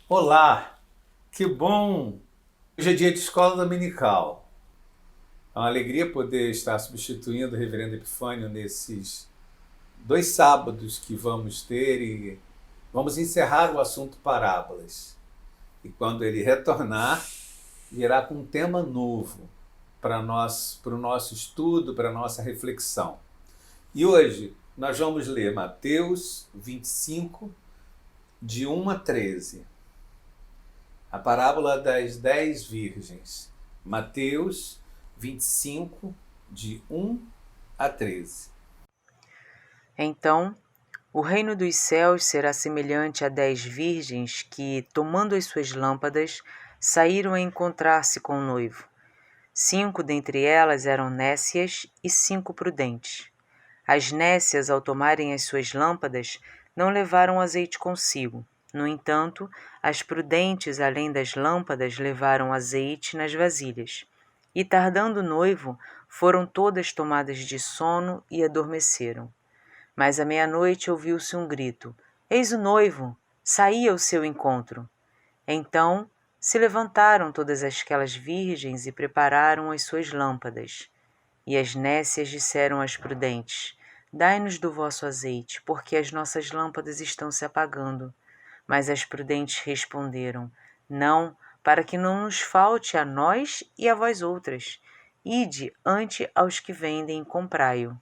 Olá, que bom! Hoje é dia de escola dominical. É uma alegria poder estar substituindo o Reverendo Epifânio nesses 2 sábados que vamos ter e vamos encerrar o assunto parábolas. E quando ele retornar, virá com um tema novo para o nosso estudo, para a nossa reflexão. E hoje nós vamos ler Mateus 25, de 1 a 13. A parábola das 10 virgens. Mateus 25, de 1 a 13. Então, o reino dos céus será semelhante a 10 virgens que, tomando as suas lâmpadas, saíram a encontrar-se com o noivo. 5 dentre elas eram nécias e 5 prudentes. As nécias, ao tomarem as suas lâmpadas, não levaram azeite consigo. No entanto, as prudentes, além das lâmpadas, levaram azeite nas vasilhas. E, tardando o noivo, foram todas tomadas de sono e adormeceram. Mas à meia-noite ouviu-se um grito: Eis o noivo! Saí ao seu encontro. Então se levantaram todas aquelas virgens e prepararam as suas lâmpadas. E as nécias disseram às prudentes: Dai-nos do vosso azeite, porque as nossas lâmpadas estão se apagando. Mas as prudentes responderam: Não, para que não nos falte a nós e a vós outras. Ide ante aos que vendem e comprai-o.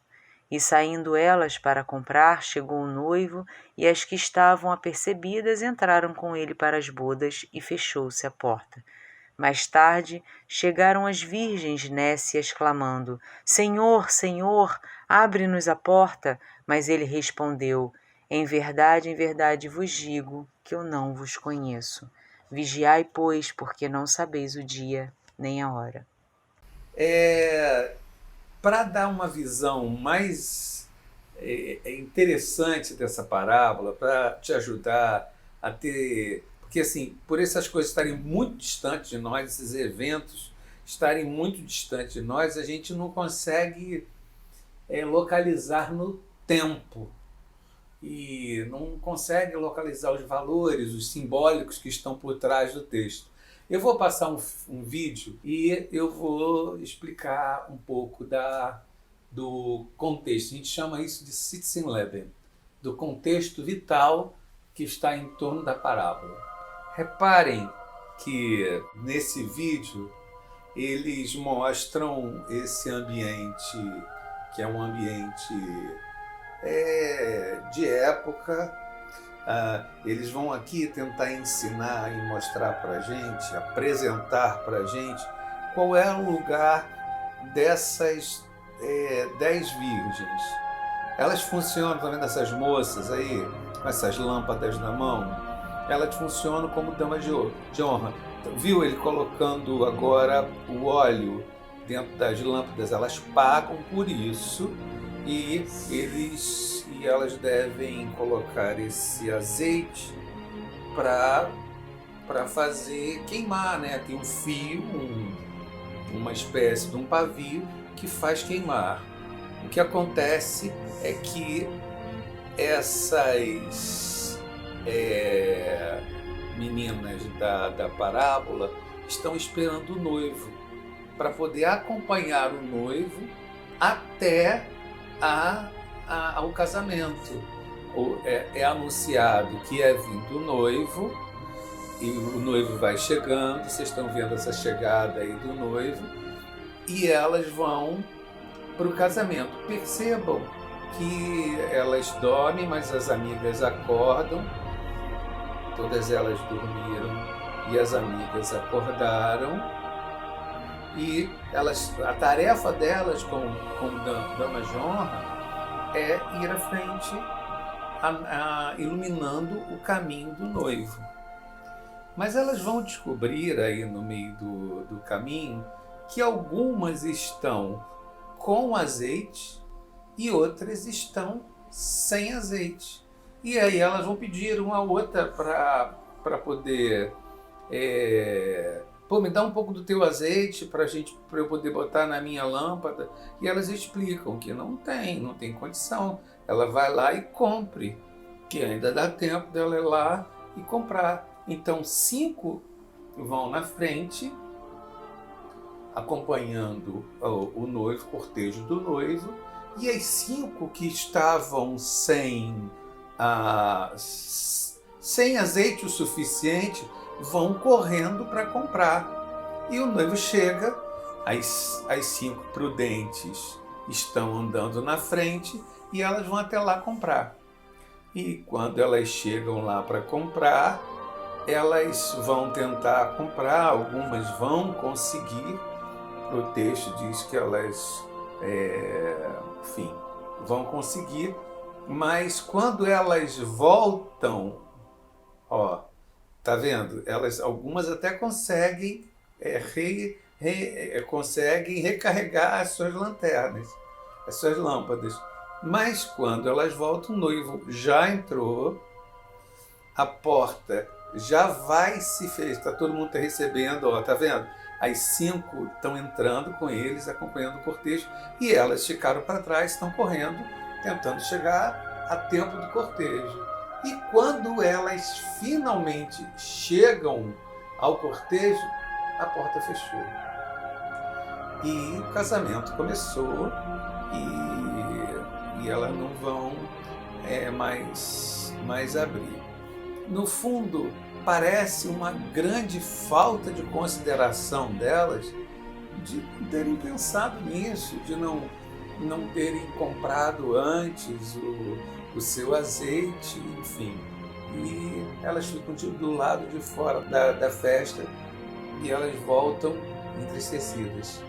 E saindo elas para comprar, chegou o noivo, e as que estavam apercebidas entraram com ele para as bodas, e fechou-se a porta. Mais tarde chegaram as virgens nécias, clamando: Senhor, Senhor, abre-nos a porta. Mas ele respondeu: em verdade vos digo que eu não vos conheço. Vigiai, pois, porque não sabeis o dia nem a hora. Para dar uma visão mais interessante dessa parábola, para te ajudar a ter. Porque, assim, por essas coisas estarem muito distantes de nós, esses eventos estarem muito distantes de nós, a gente não consegue localizar no tempo e não consegue localizar os valores, os simbólicos que estão por trás do texto. Eu vou passar um vídeo e eu vou explicar um pouco do contexto. A gente chama isso de Sitzenleben, do contexto vital que está em torno da parábola. Reparem que nesse vídeo eles mostram esse ambiente, que é um ambiente de época. Eles vão aqui tentar ensinar e mostrar para a gente, apresentar para a gente qual é o lugar dessas 10 virgens. Elas funcionam, tá vendo essas moças aí, com essas lâmpadas na mão? Elas funcionam como damas de honra. Viu ele colocando agora o óleo dentro das lâmpadas? Elas pagam por isso e elas devem colocar esse azeite para fazer queimar, né? Tem um fio, uma espécie de um pavio que faz queimar. O que acontece é que essas meninas da parábola estão esperando o noivo para poder acompanhar o noivo até ao casamento. É anunciado que é vindo o noivo e o noivo vai chegando, vocês estão vendo essa chegada aí do noivo, e elas vão para o casamento. Percebam que elas dormem, mas as amigas acordam, todas elas dormiram e as amigas acordaram, e a tarefa delas como damas de honra é ir à frente, iluminando o caminho do noivo. Mas elas vão descobrir aí no meio do caminho que algumas estão com azeite e outras estão sem azeite. E aí elas vão pedir uma a outra para poder me dá um pouco do teu azeite para eu poder botar na minha lâmpada. E elas explicam que não tem condição. Ela vai lá e compre, que ainda dá tempo dela ir lá e comprar. Então 5 vão na frente, acompanhando o noivo, o cortejo do noivo, e as 5 que estavam sem azeite o suficiente vão correndo para comprar. E o noivo chega, as 5 prudentes estão andando na frente e elas vão até lá comprar. E quando elas chegam lá para comprar, elas vão tentar comprar, algumas vão conseguir. O texto diz que elas, enfim, vão conseguir, mas quando elas voltam, ó, tá vendo? Algumas até conseguem, conseguem recarregar as suas lanternas, as suas lâmpadas. Mas quando elas voltam, o noivo já entrou, a porta já vai se fechar, está todo mundo recebendo, ó, tá vendo? As 5 estão entrando com eles, acompanhando o cortejo, e elas ficaram para trás, estão correndo, tentando chegar a tempo do cortejo. E quando elas finalmente chegam ao cortejo, a porta fechou. E o casamento começou, e elas não vão mais abrir. No fundo, parece uma grande falta de consideração delas de não terem pensado nisso, de não terem comprado antes o seu azeite, enfim. E elas ficam do lado de fora da festa e elas voltam entristecidas.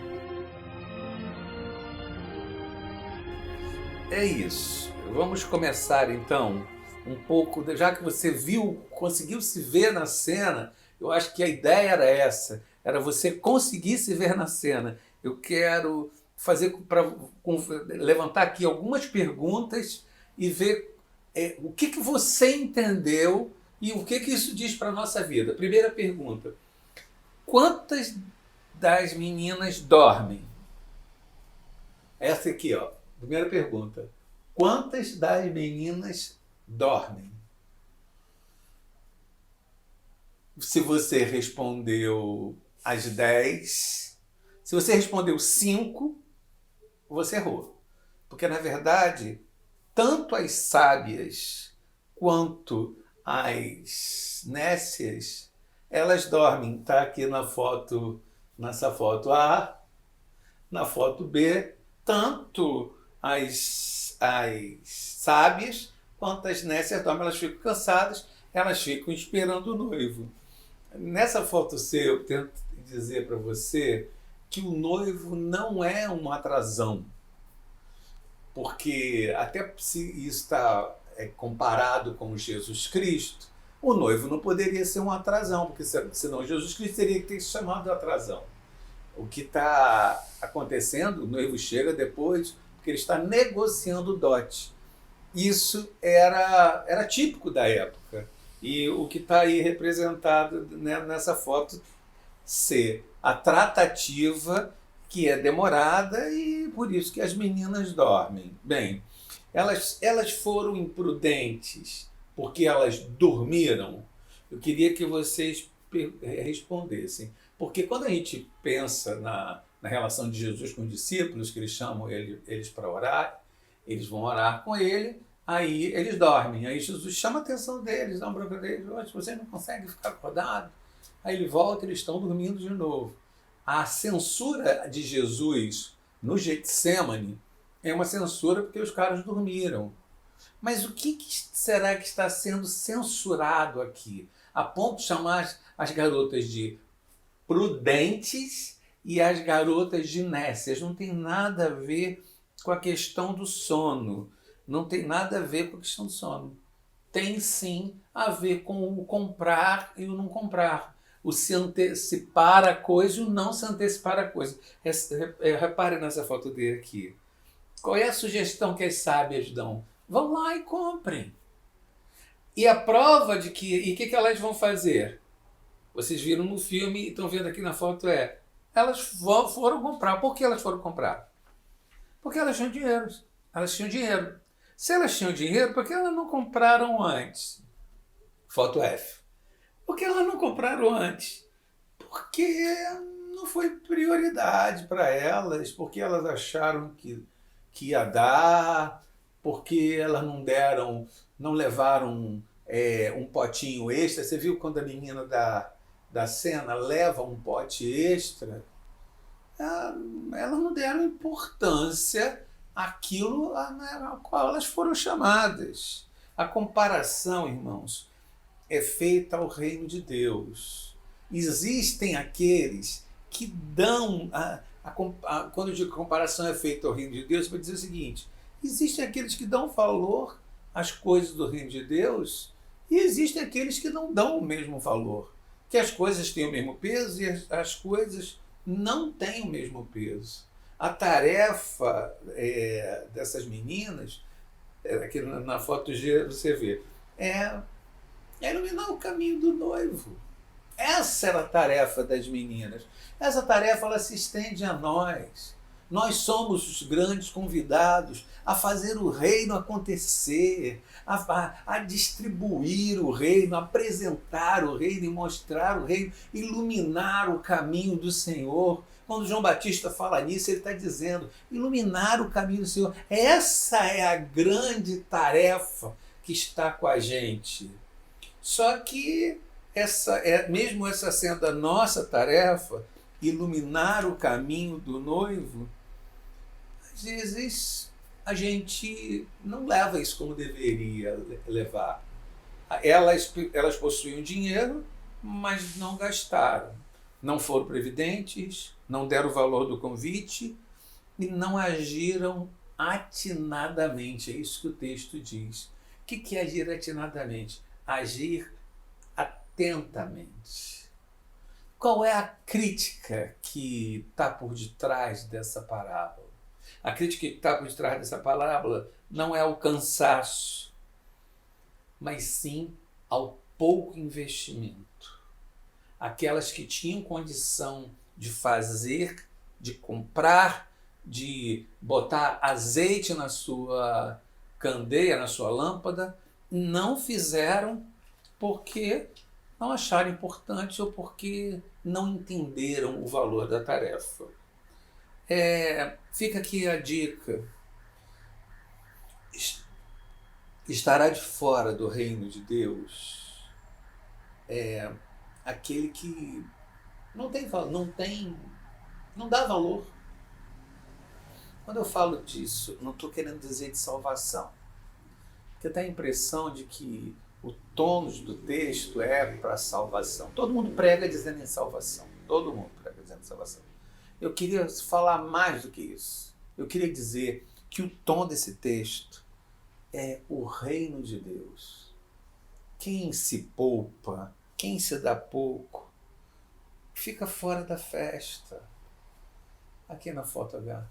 É isso. Vamos começar então um pouco, já que você conseguiu se ver na cena. Eu acho que a ideia era essa, era você conseguir se ver na cena. Eu quero levantar aqui algumas perguntas e ver o que você entendeu e o que isso diz para a nossa vida. Primeira pergunta: quantas das meninas dormem? Essa aqui, ó. Primeira pergunta: quantas das meninas dormem? Se você respondeu as 10, se você respondeu 5, você errou. Porque, na verdade, tanto as sábias quanto as nécias, elas dormem. Está aqui nessa foto A, na foto B, tanto as sábias quanto as nécias dormem. Elas ficam cansadas, elas ficam esperando o noivo. Nessa foto C, eu tento dizer para você que o noivo não é um atrasão, porque até se isso está comparado com Jesus Cristo, o noivo não poderia ser um atrasão, porque senão Jesus Cristo teria que ter se chamado de atrasão. O que está acontecendo, o noivo chega depois, porque ele está negociando o dote. Isso era típico da época. E o que está aí representado, né, nessa foto C, a tratativa que é demorada e por isso que as meninas dormem. Bem, elas foram imprudentes porque elas dormiram? Eu queria que vocês respondessem. Porque quando a gente pensa na relação de Jesus com os discípulos, que eles chamam eles para orar, eles vão orar com ele, aí eles dormem. Aí Jesus chama a atenção deles, dá um bronca deles: vocês não conseguem ficar acordados? Aí ele volta e eles estão dormindo de novo. A censura de Jesus no Getsêmani é uma censura porque os caras dormiram. Mas o que será que está sendo censurado aqui? A ponto de chamar as garotas de prudentes e as garotas de nécias. Não tem nada a ver com a questão do sono. Não tem nada a ver com a questão do sono. Tem sim a ver com o comprar e o não comprar. O se antecipar a coisa e o não se antecipar a coisa. Repare nessa foto dele aqui. Qual é a sugestão que as sábias dão? Vão lá e comprem. E a prova de que... E o que elas vão fazer? Vocês viram no filme e estão vendo aqui na foto elas foram comprar. Por que elas foram comprar? Porque elas tinham dinheiro. Elas tinham dinheiro. Se elas tinham dinheiro, por que elas não compraram antes? Foto F. Porque elas não compraram antes? Porque não foi prioridade para elas, porque elas acharam que ia dar, porque elas não deram, não levaram um potinho extra. Você viu quando a menina da cena leva um pote extra? Ah, elas não deram importância àquilo a qual elas foram chamadas. A comparação, irmãos, é feita ao reino de Deus. Existem aqueles que dão. Quando eu digo que a comparação é feita ao reino de Deus, para dizer o seguinte: existem aqueles que dão valor às coisas do reino de Deus e existem aqueles que não dão o mesmo valor. Que as coisas têm o mesmo peso e as coisas não têm o mesmo peso. A tarefa dessas meninas, aqui na foto G você vê, é iluminar o caminho do noivo. Essa era a tarefa das meninas. Essa tarefa ela se estende a nós. Nós somos os grandes convidados a fazer o reino acontecer, a distribuir o reino, a apresentar o reino e mostrar o reino, iluminar o caminho do Senhor. Quando João Batista fala nisso, ele está dizendo, iluminar o caminho do Senhor. Essa é a grande tarefa que está com a gente. Só que mesmo essa sendo a nossa tarefa, iluminar o caminho do noivo, às vezes a gente não leva isso como deveria levar. Elas possuíam dinheiro, mas não gastaram. Não foram previdentes, não deram o valor do convite e não agiram atinadamente. É isso que o texto diz. O que é agir atinadamente? Agir atentamente. Qual é a crítica que está por detrás dessa parábola? A crítica que está por detrás dessa parábola não é o cansaço, mas sim ao pouco investimento. Aquelas que tinham condição de fazer, de comprar, de botar azeite na sua candeia, na sua lâmpada, não fizeram porque não acharam importante ou porque não entenderam o valor da tarefa. Fica aqui a dica. Estará de fora do reino de Deus aquele que não dá valor. Quando eu falo disso, não estou querendo dizer de salvação, porque dá a impressão de que o tônus do texto é para salvação. Todo mundo prega dizendo em salvação. Todo mundo prega dizendo em salvação. Eu queria falar mais do que isso. Eu queria dizer que o tom desse texto é o reino de Deus. Quem se poupa, quem se dá pouco, fica fora da festa. Aqui na foto H.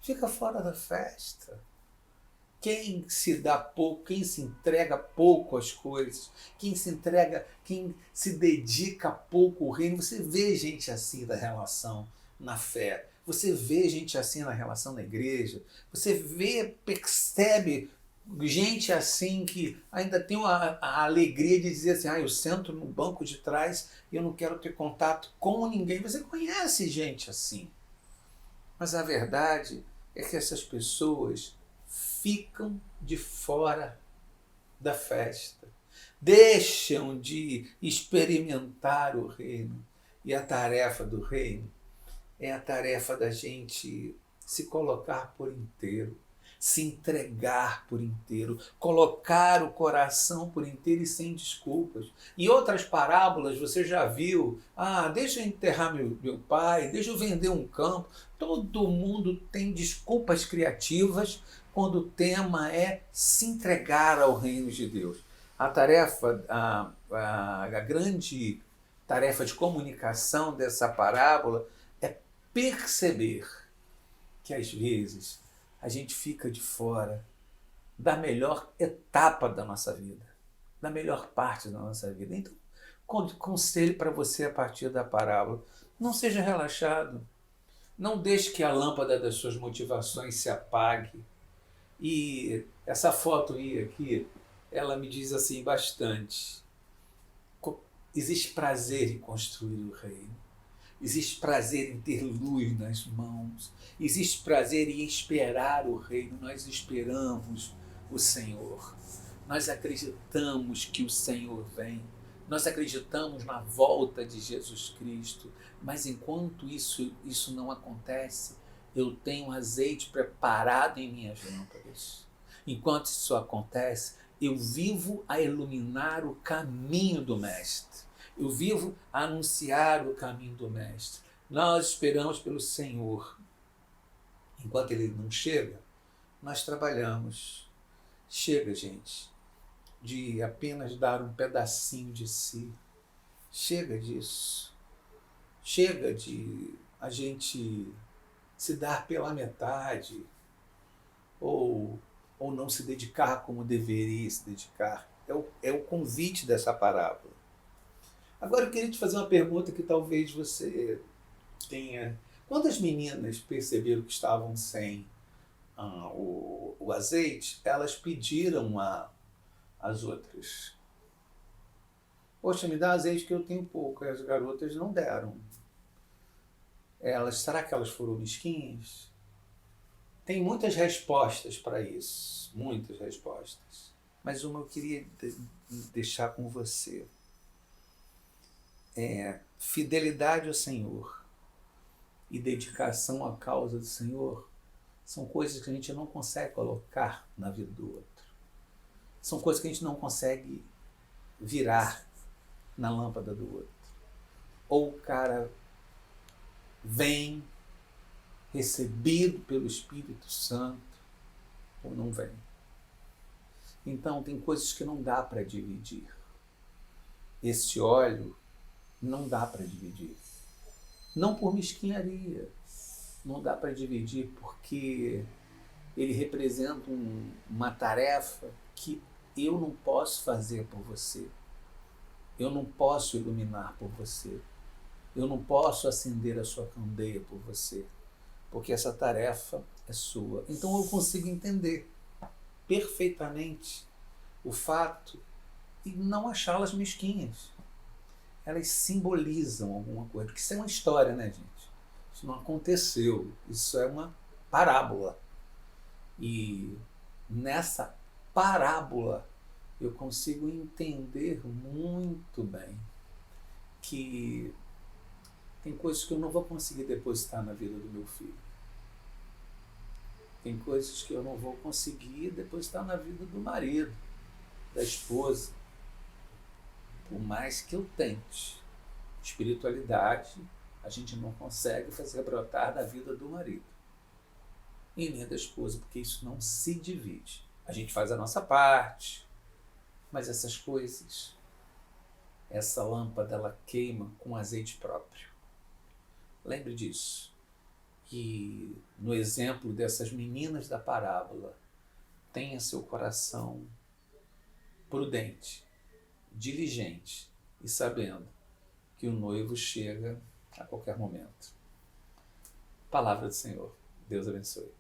Fica fora da festa. Quem se dá pouco, quem se entrega pouco às coisas, quem se dedica pouco ao reino, você vê gente assim na relação na fé, você vê gente assim na relação na igreja, você percebe gente assim que ainda tem a alegria de dizer assim, eu sento no banco de trás e eu não quero ter contato com ninguém. Você conhece gente assim. Mas a verdade é que essas pessoas ficam de fora da festa, deixam de experimentar o reino. E a tarefa do reino é a tarefa da gente se colocar por inteiro, se entregar por inteiro, colocar o coração por inteiro e sem desculpas. Em outras parábolas você já viu, deixa eu enterrar meu pai, deixa eu vender um campo. Todo mundo tem desculpas criativas quando o tema é se entregar ao reino de Deus. A tarefa, a grande tarefa de comunicação dessa parábola é perceber que às vezes a gente fica de fora da melhor etapa da nossa vida, da melhor parte da nossa vida. Então, conselho para você a partir da parábola, não seja relaxado, não deixe que a lâmpada das suas motivações se apague. E essa foto aqui, ela me diz assim bastante. Existe prazer em construir o reino. Existe prazer em ter luz nas mãos. Existe prazer em esperar o reino. Nós esperamos o Senhor. Nós acreditamos que o Senhor vem. Nós acreditamos na volta de Jesus Cristo. Mas enquanto isso não acontece, eu tenho azeite preparado em minhas lâmpadas. Enquanto isso acontece, eu vivo a iluminar o caminho do Mestre. Eu vivo a anunciar o caminho do Mestre. Nós esperamos pelo Senhor. Enquanto Ele não chega, nós trabalhamos. Chega, gente, de apenas dar um pedacinho de si. Chega disso. Chega de a gente se dar pela metade ou não se dedicar como deveria se dedicar. É o convite dessa parábola. Agora eu queria te fazer uma pergunta que talvez você tenha. Quando as meninas perceberam que estavam sem o azeite, elas pediram às outras: poxa, me dá azeite que eu tenho pouco. E as garotas não deram. Será que elas foram mesquinhas? Tem muitas respostas para isso, muitas respostas. Mas uma eu queria deixar com você. Fidelidade ao Senhor e dedicação à causa do Senhor são coisas que a gente não consegue colocar na vida do outro. São coisas que a gente não consegue virar na lâmpada do outro. Ou o cara vem recebido pelo Espírito Santo, ou não vem. Então tem coisas que não dá para dividir. Esse óleo não dá para dividir. Não por mesquinharia. Não dá para dividir porque ele representa uma tarefa que eu não posso fazer por você. Eu não posso iluminar por você. Eu não posso acender a sua candeia por você. Porque essa tarefa é sua. Então eu consigo entender perfeitamente o fato e não achá-las mesquinhas. Elas simbolizam alguma coisa. Porque isso é uma história, né, gente? Isso não aconteceu. Isso é uma parábola. E nessa parábola eu consigo entender muito bem que tem coisas que eu não vou conseguir depositar na vida do meu filho. Tem coisas que eu não vou conseguir depositar na vida do marido, da esposa. Por mais que eu tente. Espiritualidade, a gente não consegue fazer brotar da vida do marido. E nem da esposa, porque isso não se divide. A gente faz a nossa parte, mas essas coisas, essa lâmpada, ela queima com azeite próprio. Lembre disso. Que no exemplo dessas meninas da parábola, tenha seu coração prudente, diligente e sabendo que o noivo chega a qualquer momento. Palavra do Senhor. Deus abençoe.